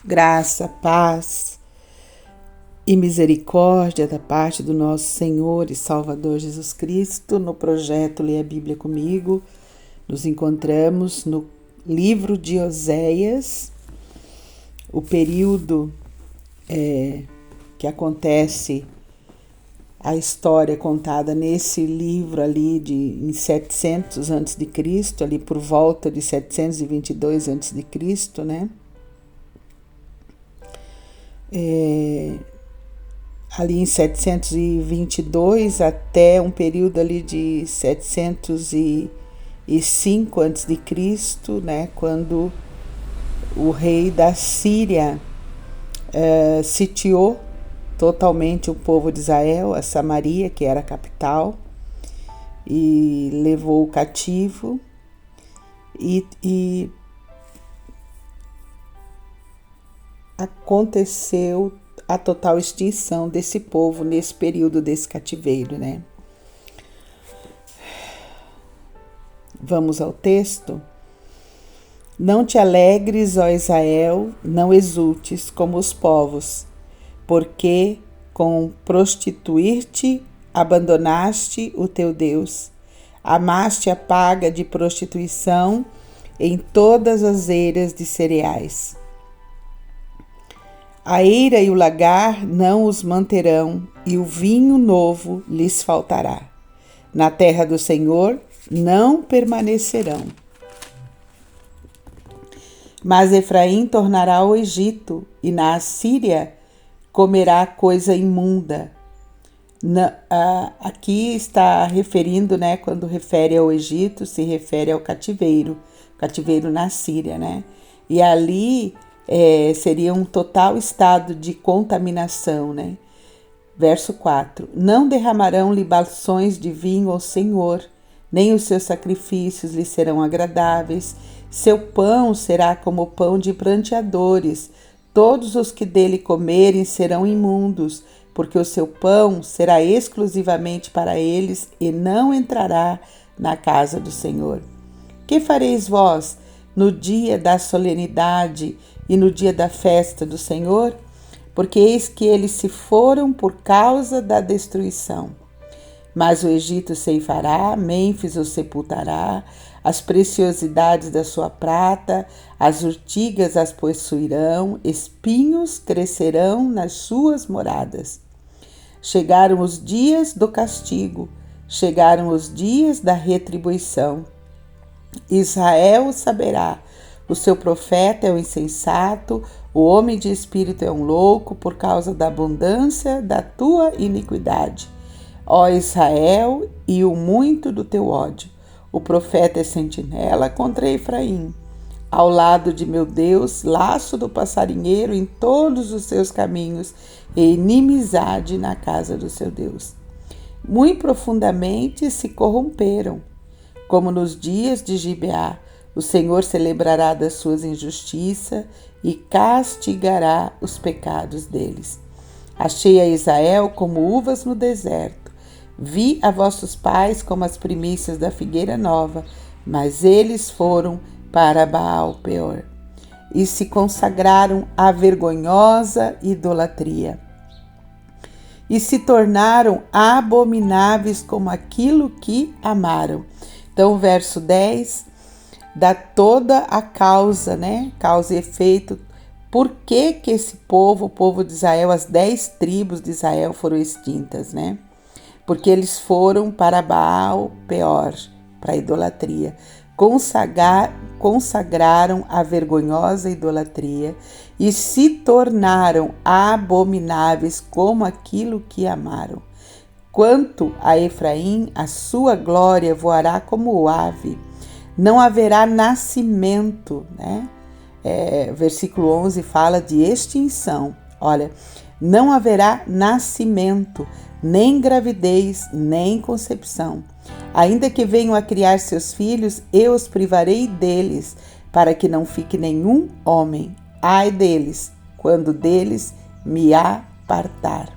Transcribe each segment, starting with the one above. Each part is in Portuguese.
Graça, paz e misericórdia da parte do nosso Senhor e Salvador Jesus Cristo. No projeto Leia a Bíblia Comigo, nos encontramos no livro de Oséias, o período que acontece a história contada nesse livro ali em 700 a.C., ali por volta de 722 a.C., né? Ali em 722 até um período ali de 705 a.C., né, quando o rei da Síria sitiou totalmente o povo de Israel, a Samaria, que era a capital, e levou o cativo e aconteceu a total extinção desse povo nesse período desse cativeiro, né? Vamos ao texto? Não te alegres, ó Israel, não exultes como os povos, porque com prostituir-te abandonaste o teu Deus, amaste a paga de prostituição em todas as eiras de cereais. A eira e o lagar não os manterão, e o vinho novo lhes faltará. Na terra do Senhor não permanecerão. Mas Efraim tornará ao Egito, e na Assíria comerá coisa imunda. Aqui está referindo, né, quando refere ao Egito, se refere ao cativeiro na Síria, né? E ali seria um total estado de contaminação, né? Verso 4. Não derramarão libações de vinho ao Senhor, nem os seus sacrifícios lhe serão agradáveis. Seu pão será como pão de pranteadores. Todos os que dele comerem serão imundos, porque o seu pão será exclusivamente para eles e não entrará na casa do Senhor. Que fareis vós no dia da solenidade e no dia da festa do Senhor? Porque eis que eles se foram por causa da destruição. Mas o Egito ceifará, Mênfis o sepultará, as preciosidades da sua prata, as urtigas as possuirão, espinhos crescerão nas suas moradas. Chegaram os dias do castigo, chegaram os dias da retribuição. Israel saberá, o seu profeta é um insensato, o homem de espírito é um louco por causa da abundância da tua iniquidade. Ó Israel, e o muito do teu ódio. O profeta é sentinela contra Efraim. Ao lado de meu Deus, laço do passarinheiro em todos os seus caminhos e inimizade na casa do seu Deus. Muito profundamente se corromperam. Como nos dias de Gibeá, o Senhor se lembrará das suas injustiças e castigará os pecados deles. Achei a Israel como uvas no deserto. Vi a vossos pais como as primícias da figueira nova, mas eles foram para Baal-peor e se consagraram à vergonhosa idolatria e se tornaram abomináveis como aquilo que amaram. Então, o verso 10 dá toda a causa, né? Causa e efeito. Por que esse povo, o povo de Israel, as 10 tribos de Israel foram extintas, né? Porque eles foram para Baal-peor, para a idolatria. Consagraram a vergonhosa idolatria e se tornaram abomináveis como aquilo que amaram. Quanto a Efraim, a sua glória voará como o ave. Não haverá nascimento, né? Versículo 11 fala de extinção. Olha, não haverá nascimento, nem gravidez, nem concepção. Ainda que venham a criar seus filhos, eu os privarei deles, para que não fique nenhum homem. Ai deles, quando deles me apartar.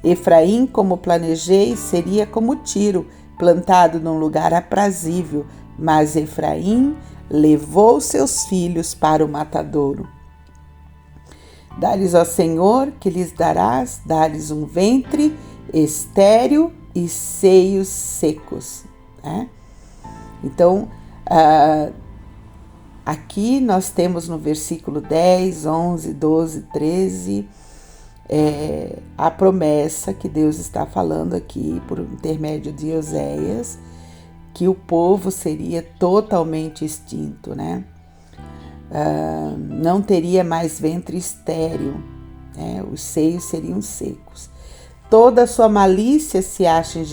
Efraim, como planejei, seria como Tiro, plantado num lugar aprazível, mas Efraim levou seus filhos para o matadouro. Dá-lhes, ó Senhor, que lhes darás, dá-lhes um ventre estéril e seios secos. Né? Então, aqui nós temos no versículo 10, 11, 12, 13, a promessa que Deus está falando aqui por intermédio de Oséias, que o povo seria totalmente extinto, né? Não teria mais ventre estéril, né? Os seios seriam secos. Toda a sua malícia se acha em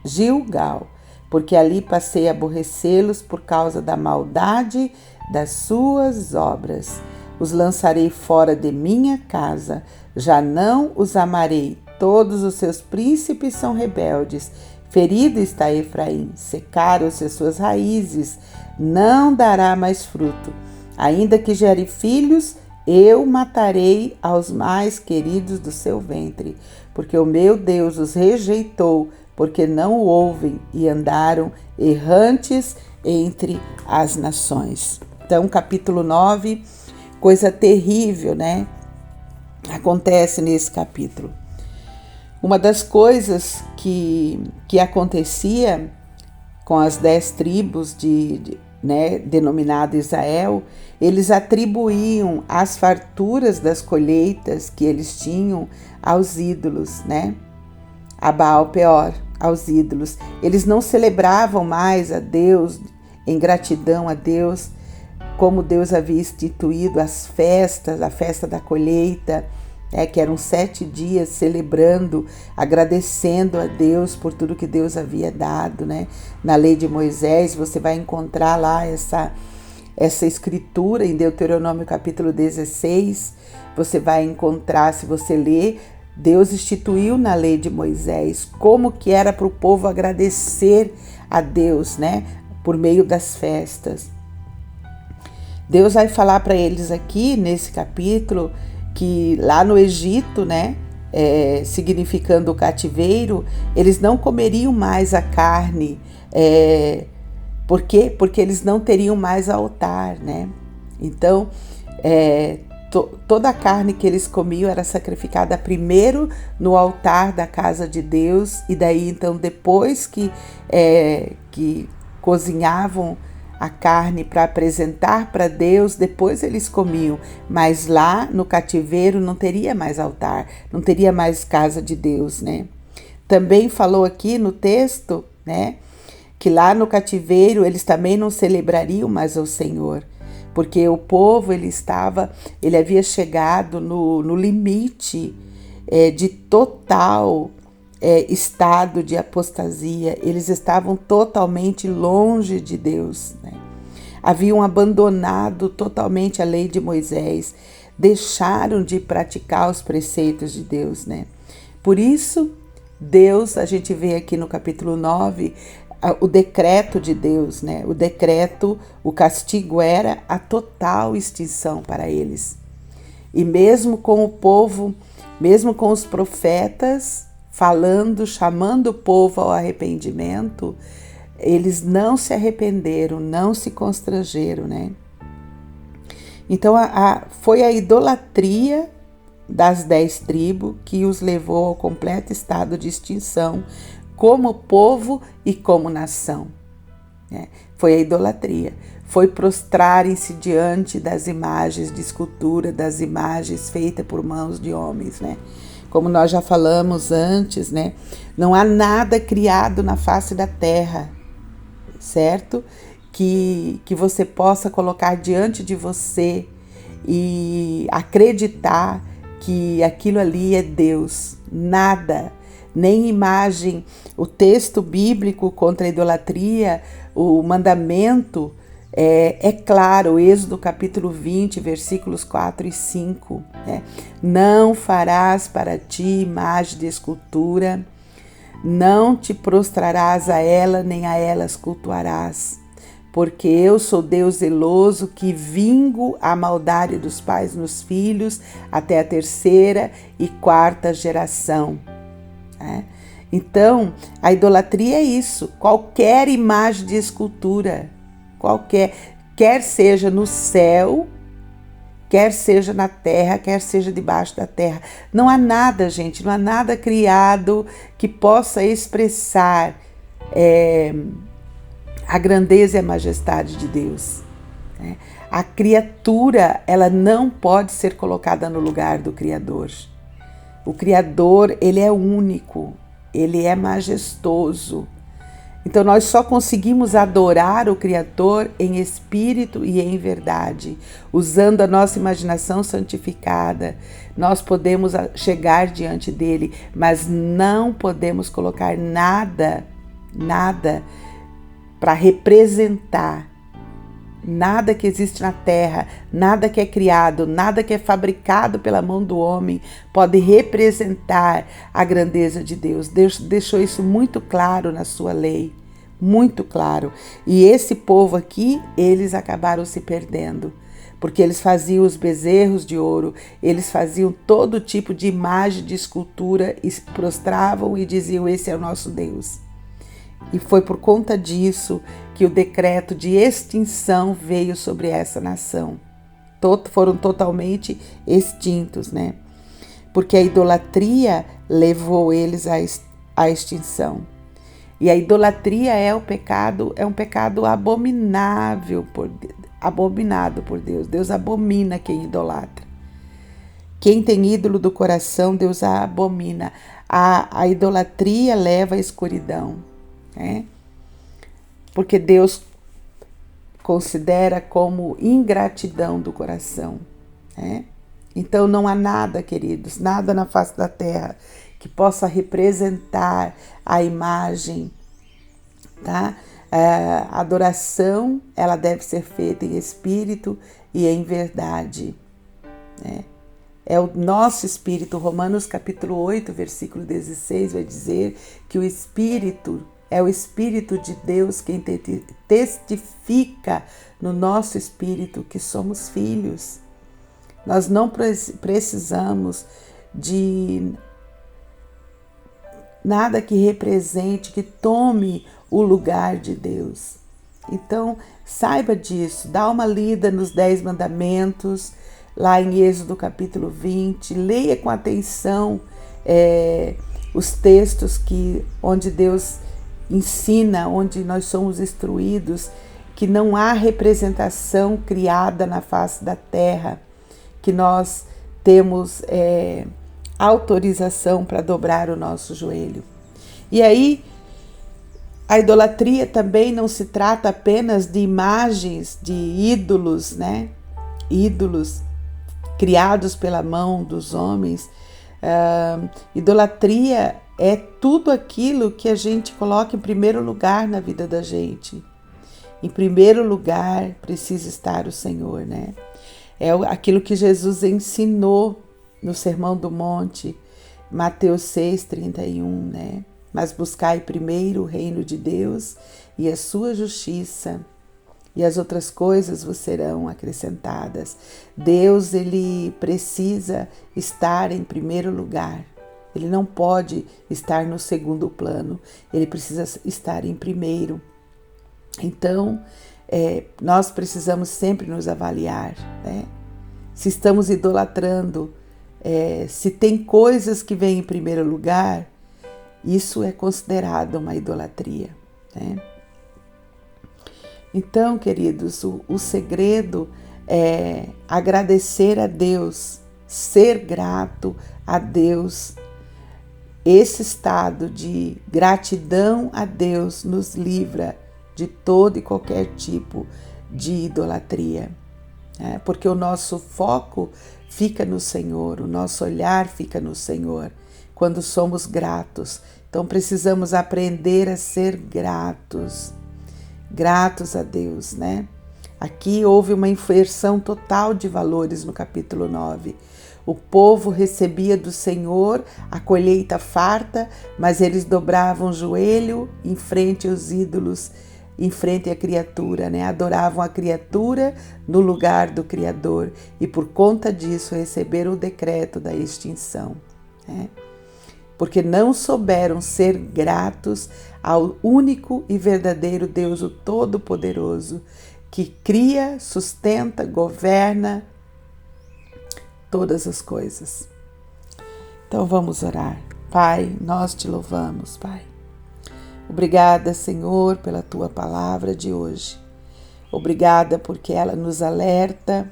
Gilgal, porque ali passei a aborrecê-los por causa da maldade das suas obras. Os lançarei fora de minha casa, já não os amarei. Todos os seus príncipes são rebeldes. Ferido está Efraim, secaram-se as suas raízes, não dará mais fruto. Ainda que gere filhos, eu matarei aos mais queridos do seu ventre, porque o meu Deus os rejeitou, porque não o ouvem e andaram errantes entre as nações. Então, capítulo 9, coisa terrível, né? Acontece nesse capítulo. Uma das coisas que acontecia com as 10 tribos denominado Israel, eles atribuíam as farturas das colheitas que eles tinham aos ídolos, né? A Baal Peor, aos ídolos. Eles não celebravam mais a Deus em gratidão a Deus, como Deus havia instituído as festas, a festa da colheita, que eram 7 dias celebrando, agradecendo a Deus por tudo que Deus havia dado, né? Na lei de Moisés, você vai encontrar lá essa escritura em Deuteronômio capítulo 16, você vai encontrar, se você ler, Deus instituiu na lei de Moisés como que era para o povo agradecer a Deus, né? Por meio das festas. Deus vai falar para eles aqui nesse capítulo que lá no Egito, né, significando o cativeiro, eles não comeriam mais a carne. Por quê? Porque eles não teriam mais altar, né? Então, toda a carne que eles comiam era sacrificada primeiro no altar da casa de Deus, e daí então depois que cozinhavam a carne para apresentar para Deus, depois eles comiam, mas lá no cativeiro não teria mais altar, não teria mais casa de Deus, né? Também falou aqui no texto, né, que lá no cativeiro eles também não celebrariam mais ao Senhor, porque o povo ele havia chegado no limite de total estado de apostasia. Eles estavam totalmente longe de Deus, né? Haviam abandonado totalmente a lei de Moisés, deixaram de praticar os preceitos de Deus, né? Por isso, Deus, a gente vê aqui no capítulo 9, o decreto de Deus, né? O decreto, o castigo era a total extinção para eles. E mesmo com o povo, mesmo com os profetas falando, chamando o povo ao arrependimento, eles não se arrependeram, não se constrangeram, né? Então foi a idolatria das 10 tribos que os levou ao completo estado de extinção como povo e como nação, né? Foi a idolatria, foi prostrarem-se diante das imagens de escultura, das imagens feitas por mãos de homens, né? Como nós já falamos antes, né? Não há nada criado na face da terra, certo? Que você possa colocar diante de você e acreditar que aquilo ali é Deus. Nada, nem imagem. O texto bíblico contra a idolatria, o mandamento, é claro, Êxodo capítulo 20, versículos 4 e 5. Né? Não farás para ti imagem de escultura, não te prostrarás a ela, nem a elas cultuarás, porque eu sou Deus zeloso, que vingo a maldade dos pais nos filhos, até a 3ª e 4ª geração. Né? Então, a idolatria é isso, qualquer imagem de escultura, quer seja no céu, quer seja na terra, quer seja debaixo da terra. Não há nada, gente, não há nada criado que possa expressar a grandeza e a majestade de Deus. Né? A criatura, ela não pode ser colocada no lugar do Criador. O Criador, ele é único, ele é majestoso. Então nós só conseguimos adorar o Criador em espírito e em verdade. Usando a nossa imaginação santificada, nós podemos chegar diante dele, mas não podemos colocar nada para representar. Nada que existe na terra, nada que é criado, nada que é fabricado pela mão do homem pode representar a grandeza de Deus. Deus deixou isso muito claro na sua lei, muito claro. E esse povo aqui, eles acabaram se perdendo, porque eles faziam os bezerros de ouro, eles faziam todo tipo de imagem, de escultura, e prostravam e diziam: esse é o nosso Deus. E foi por conta disso que o decreto de extinção veio sobre essa nação. Foram totalmente extintos, né? Porque a idolatria levou eles à extinção. E a idolatria é um pecado abominável, abominado por Deus. Deus abomina quem idolatra. Quem tem ídolo do coração, Deus a abomina. A idolatria leva à escuridão. Porque Deus considera como ingratidão do coração. Então não há nada, queridos, nada na face da terra que possa representar a imagem, tá? A adoração, ela deve ser feita em espírito e em verdade. É o nosso espírito. Romanos capítulo 8, versículo 16 vai dizer que o espírito é o Espírito de Deus quem testifica no nosso espírito que somos filhos. Nós não precisamos de nada que represente, que tome o lugar de Deus. Então, saiba disso, dá uma lida nos 10 mandamentos, lá em Êxodo capítulo 20, leia com atenção os textos onde Deus ensina, onde nós somos instruídos, que não há representação criada na face da terra, que nós temos autorização para dobrar o nosso joelho. E aí, a idolatria também não se trata apenas de imagens, de ídolos, né? Ídolos criados pela mão dos homens. Idolatria é tudo aquilo que a gente coloca em primeiro lugar na vida da gente. Em primeiro lugar precisa estar o Senhor, né? É aquilo que Jesus ensinou no Sermão do Monte, Mateus 6:31, né? Mas buscai primeiro o reino de Deus e a sua justiça, e as outras coisas vos serão acrescentadas. Deus, ele precisa estar em primeiro lugar. Ele não pode estar no segundo plano, ele precisa estar em primeiro. Então, nós precisamos sempre nos avaliar, né? Se estamos idolatrando, se tem coisas que vêm em primeiro lugar, isso é considerado uma idolatria, né? Então, queridos, o segredo é agradecer a Deus, ser grato a Deus. Esse estado de gratidão a Deus nos livra de todo e qualquer tipo de idolatria, né? Porque o nosso foco fica no Senhor, o nosso olhar fica no Senhor quando somos gratos. Então precisamos aprender a ser gratos a Deus, né? Aqui houve uma inversão total de valores no capítulo 9. O povo recebia do Senhor a colheita farta, mas eles dobravam o joelho em frente aos ídolos, em frente à criatura, né? Adoravam a criatura no lugar do Criador e por conta disso receberam o decreto da extinção, né? Porque não souberam ser gratos ao único e verdadeiro Deus, o Todo-Poderoso, que cria, sustenta, governa todas as coisas. Então vamos orar. Pai, nós te louvamos, Pai. Obrigada, Senhor, pela tua palavra de hoje. Obrigada porque ela nos alerta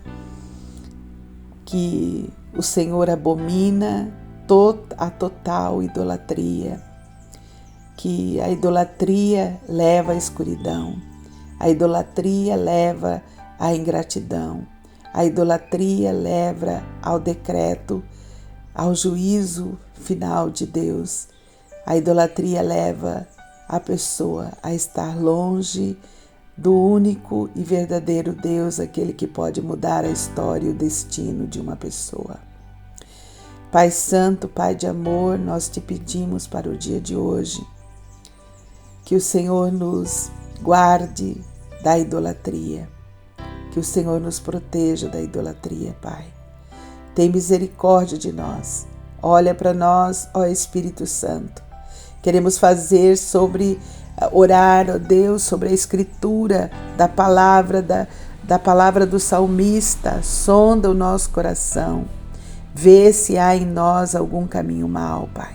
que o Senhor abomina a total idolatria, que a idolatria leva à escuridão, a idolatria leva à ingratidão, a idolatria leva ao decreto, ao juízo final de Deus. A idolatria leva a pessoa a estar longe do único e verdadeiro Deus, aquele que pode mudar a história e o destino de uma pessoa. Pai Santo, Pai de amor, nós te pedimos para o dia de hoje que o Senhor nos guarde da idolatria, que o Senhor nos proteja da idolatria, Pai. Tem misericórdia de nós. Olha para nós, ó Espírito Santo. Queremos orar, ó Deus, sobre a escritura da palavra do salmista. Sonda o nosso coração. Vê se há em nós algum caminho mau, Pai.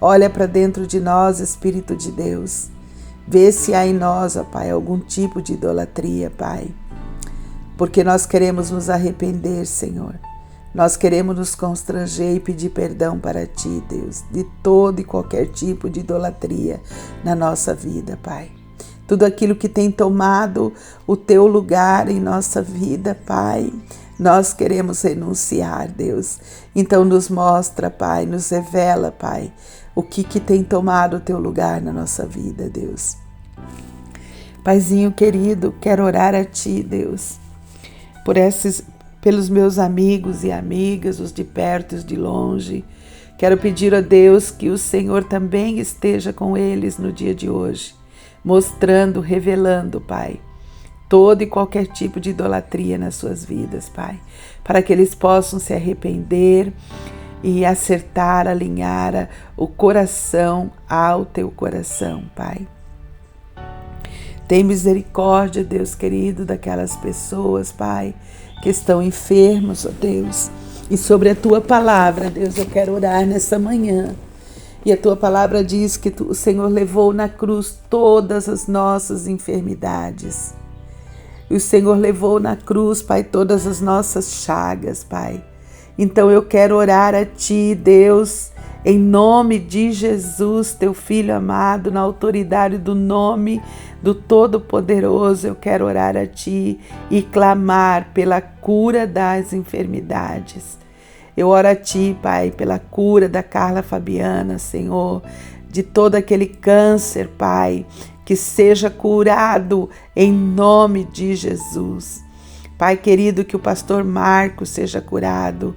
Olha para dentro de nós, Espírito de Deus. Vê se há em nós, ó Pai, algum tipo de idolatria, Pai. Porque nós queremos nos arrepender, Senhor. Nós queremos nos constranger e pedir perdão para Ti, Deus, de todo e qualquer tipo de idolatria na nossa vida, Pai. Tudo aquilo que tem tomado o Teu lugar em nossa vida, Pai, nós queremos renunciar, Deus. Então nos mostra, Pai, nos revela, Pai, o que tem tomado o Teu lugar na nossa vida, Deus. Paizinho querido, quero orar a Ti, Deus, pelos meus amigos e amigas, os de perto e os de longe. Quero pedir a Deus que o Senhor também esteja com eles no dia de hoje, mostrando, revelando, Pai, todo e qualquer tipo de idolatria nas suas vidas, Pai, para que eles possam se arrepender e acertar, alinhar o coração ao Teu coração, Pai. Tem misericórdia, Deus querido, daquelas pessoas, Pai, que estão enfermos, ó Deus. E sobre a Tua palavra, Deus, eu quero orar nessa manhã. E a Tua palavra diz que o Senhor levou na cruz todas as nossas enfermidades. E o Senhor levou na cruz, Pai, todas as nossas chagas, Pai. Então eu quero orar a Ti, Deus, em nome de Jesus, Teu Filho amado, na autoridade do nome do Todo-Poderoso, eu quero orar a Ti e clamar pela cura das enfermidades. Eu oro a Ti, Pai, pela cura da Carla Fabiana, Senhor, de todo aquele câncer, Pai, que seja curado em nome de Jesus. Pai querido, que o pastor Marcos seja curado.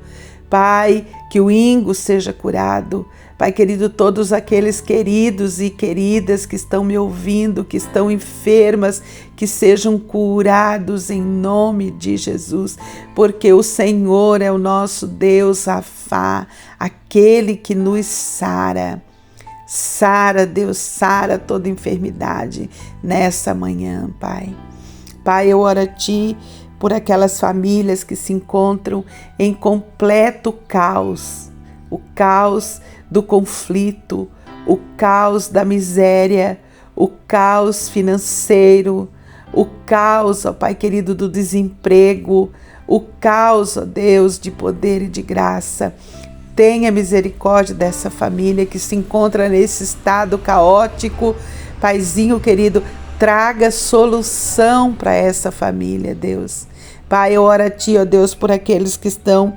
Pai, que o Ingo seja curado. Pai querido, todos aqueles queridos e queridas que estão me ouvindo, que estão enfermas, que sejam curados em nome de Jesus, porque o Senhor é o nosso Deus, Rafá, aquele que nos sara. Sara, Deus, sara toda enfermidade nessa manhã, Pai. Pai, eu oro a Ti por aquelas famílias que se encontram em completo caos, o caos do conflito, o caos da miséria, o caos financeiro, o caos, ó Pai querido, do desemprego, o caos, ó Deus, de poder e de graça. Tenha misericórdia dessa família que se encontra nesse estado caótico. Paizinho querido, traga solução para essa família, Deus. Pai, eu oro a Ti, ó Deus, por aqueles que estão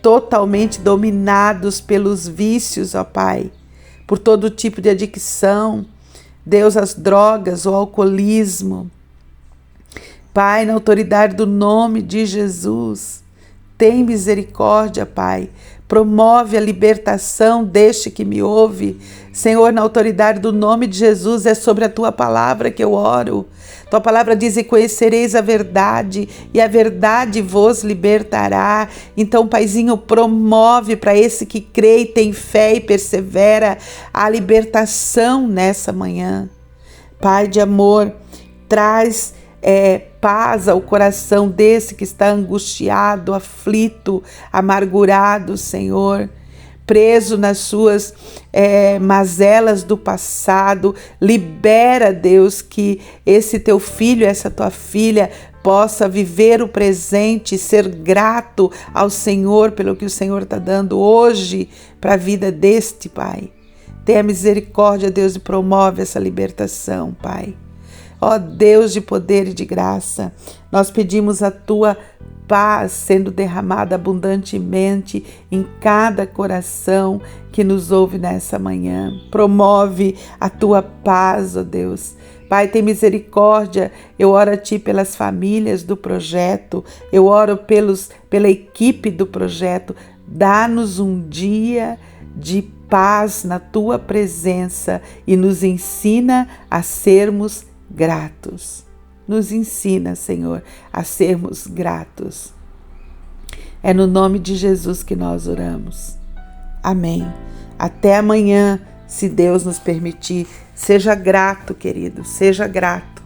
totalmente dominados pelos vícios, ó Pai, por todo tipo de adicção, Deus, as drogas, o alcoolismo. Pai, na autoridade do nome de Jesus, tem misericórdia, Pai. Promove a libertação deste que me ouve. Senhor, na autoridade do nome de Jesus, é sobre a Tua palavra que eu oro. Tua palavra diz: e conhecereis a verdade, e a verdade vos libertará. Então, Paizinho, promove para esse que crê e tem fé e persevera a libertação nessa manhã. Pai de amor, traz paz ao coração desse que está angustiado, aflito, amargurado, Senhor, preso nas suas mazelas do passado. Libera, Deus, que esse teu filho, essa tua filha, possa viver o presente, ser grato ao Senhor pelo que o Senhor está dando hoje para a vida deste, Pai. Tenha misericórdia, Deus, e promove essa libertação, Pai. Ó Deus de poder e de graça, nós pedimos a tua paz sendo derramada abundantemente em cada coração que nos ouve nessa manhã. Promove a tua paz, ó Deus. Pai, tem misericórdia. Eu oro a Ti pelas famílias do projeto, eu oro pela equipe do projeto. Dá-nos um dia de paz na Tua presença e nos ensina a sermos gratos. Nos ensina, Senhor, a sermos gratos. É no nome de Jesus que nós oramos. Amém. Até amanhã, se Deus nos permitir. Seja grato, querido, seja grato.